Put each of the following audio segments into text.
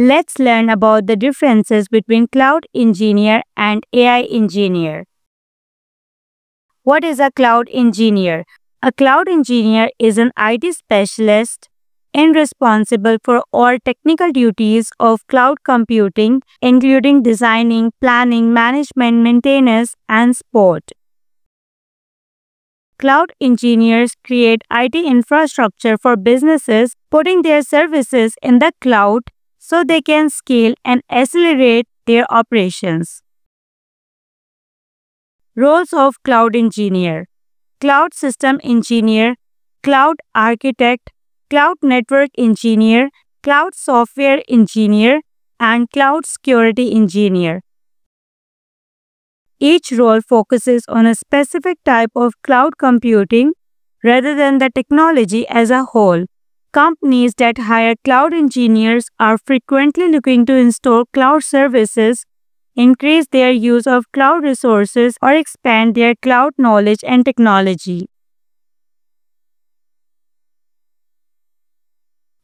Let's learn about the differences between cloud engineer and AI engineer. What is a cloud engineer? A cloud engineer is an IT specialist and responsible for all technical duties of cloud computing, including designing, planning, management, maintenance, and support. Cloud engineers create IT infrastructure for businesses, putting their services in the cloud so they can scale and accelerate their operations. Roles of cloud engineer: cloud system engineer, cloud architect, cloud network engineer, cloud software engineer, and cloud security engineer. Each role focuses on a specific type of cloud computing rather than the technology as a whole. Companies that hire cloud engineers are frequently looking to install cloud services, increase their use of cloud resources, or expand their cloud knowledge and technology.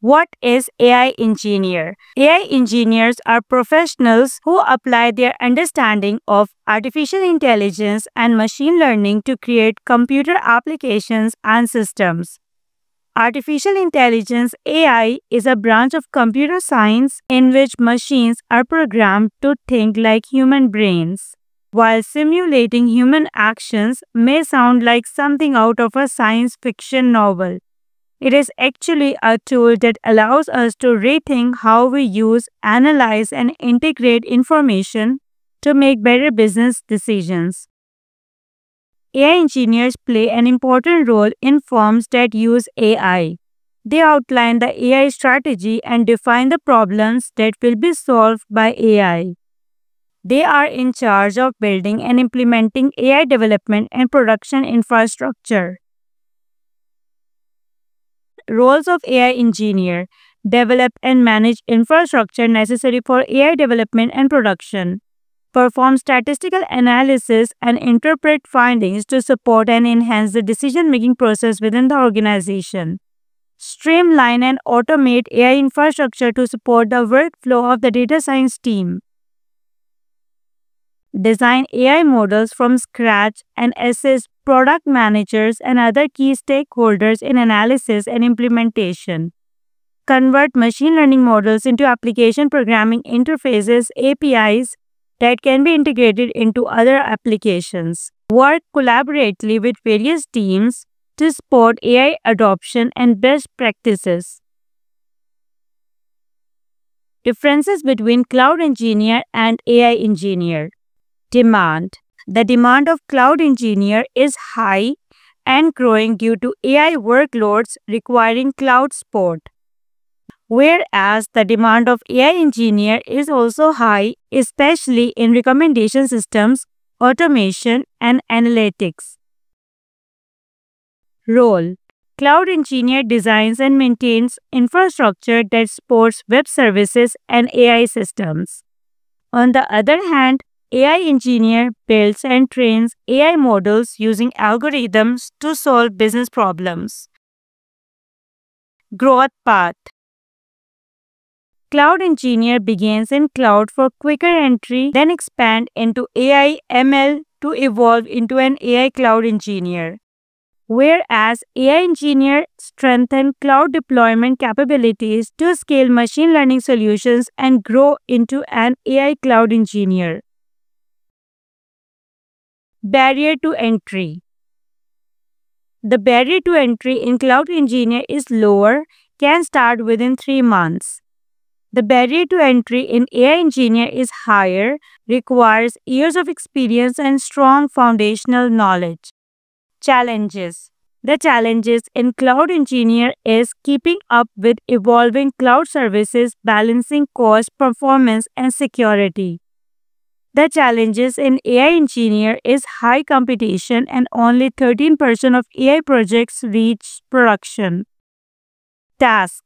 What is AI engineer? AI engineers are professionals who apply their understanding of artificial intelligence and machine learning to create computer applications and systems. Artificial intelligence (AI) is a branch of computer science in which machines are programmed to think like human brains. While simulating human actions may sound like something out of a science fiction novel, it is actually a tool that allows us to rethink how we use, analyze, and integrate information to make better business decisions. AI engineers play an important role in firms that use AI. They outline the AI strategy and define the problems that will be solved by AI. They are in charge of building and implementing AI development and production infrastructure. Roles of AI engineer: develop and manage infrastructure necessary for AI development and production, perform statistical analysis and interpret findings to support and enhance the decision-making process within the organization, streamline and automate AI infrastructure to support the workflow of the data science team, design AI models from scratch and assist product managers and other key stakeholders in analysis and implementation, convert machine learning models into application programming interfaces (APIs) that can be integrated into other applications, work collaboratively with various teams to support AI adoption and best practices. Differences between cloud engineer and AI engineer. Demand. The demand of cloud engineer is high and growing due to AI workloads requiring cloud support, whereas the demand of AI engineer is also high, especially in recommendation systems, automation, and analytics. Role: cloud engineer designs and maintains infrastructure that supports web services and AI systems. On the other hand, AI engineer builds and trains AI models using algorithms to solve business problems. Growth path: cloud engineer begins in cloud for quicker entry, then expand into AI ML to evolve into an AI cloud engineer, whereas AI engineer strengthen cloud deployment capabilities to scale machine learning solutions and grow into an AI cloud engineer. Barrier to entry. The barrier to entry in cloud engineer is lower, can start within 3 months. The barrier to entry in AI engineer is higher, requires years of experience and strong foundational knowledge. Challenges. The challenges in cloud engineer is keeping up with evolving cloud services, balancing cost, performance, and security. The challenges in AI engineer is high competition and only 13% of AI projects reach production. Task.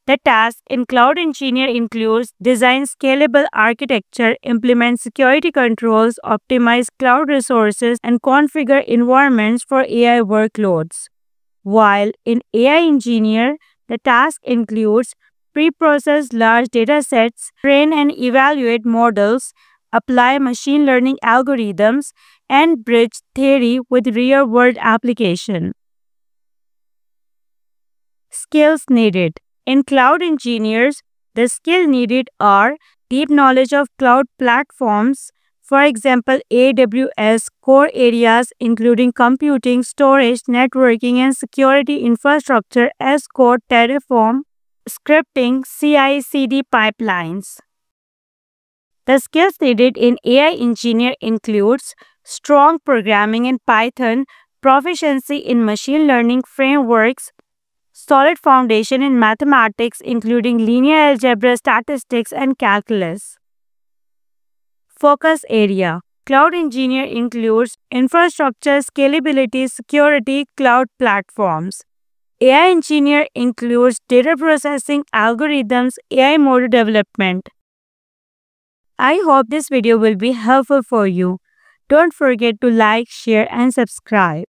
The task in cloud engineer includes design scalable architecture, implement security controls, optimize cloud resources, and configure environments for AI workloads. While in AI engineer, the task includes pre-process large data sets, train and evaluate models, apply machine learning algorithms, and bridge theory with real-world application. Skills needed. In cloud engineers, the skills needed are deep knowledge of cloud platforms, for example, AWS core areas including computing, storage, networking, and security infrastructure as code, Terraform, scripting, CI/CD pipelines. The skills needed in AI engineer includes strong programming in Python, proficiency in machine learning frameworks, solid foundation in mathematics including linear algebra, statistics, and calculus. Focus area. Cloud engineer includes infrastructure, scalability, security, cloud platforms. AI engineer includes data processing, algorithms, AI model development. I hope this video will be helpful for you. Don't forget to like, share, and subscribe.